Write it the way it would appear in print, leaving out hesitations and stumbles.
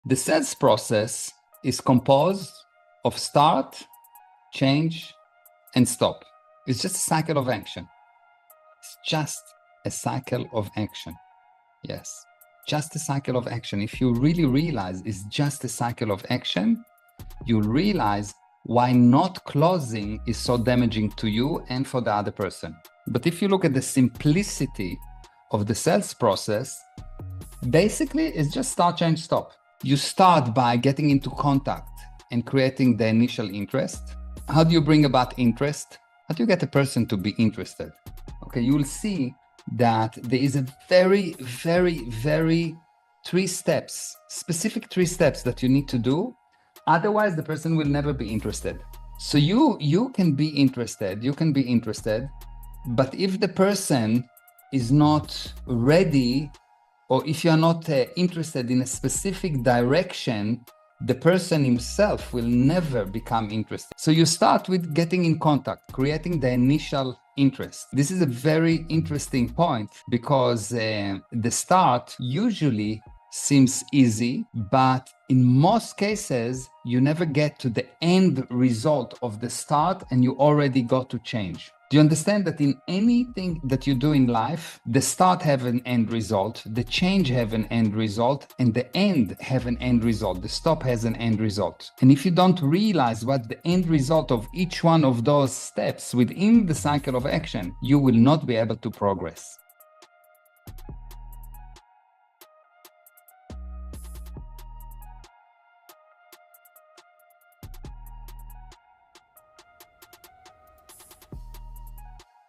The sales process is composed of start, change, and stop. It's just a cycle of action. It's just a cycle of action. Yes, just a cycle of action. If you really realize it's just a cycle of action, you'll realize why not closing is so damaging to you and for the other person. But if you look at the simplicity of the sales process, basically it's just start, change, stop. You start by getting into contact and creating the initial interest. How do you bring about interest? How do you get a person to be interested? Okay, you will see that there is a very specific three steps that you need to do. Otherwise, the person will never be interested. So you can be interested, but if the person is not ready, or if you're not interested in a specific direction, the person himself will never become interested. So you start with getting in contact, creating the initial interest. This is a very interesting point because the start usually seems easy, but in most cases, you never get to the end result of the start and you already got to change. Do you understand that in anything that you do in life, the start have an end result, the change have an end result, and the end have an end result. The stop has an end result. And if you don't realize what the end result of each one of those steps within the cycle of action, you will not be able to progress.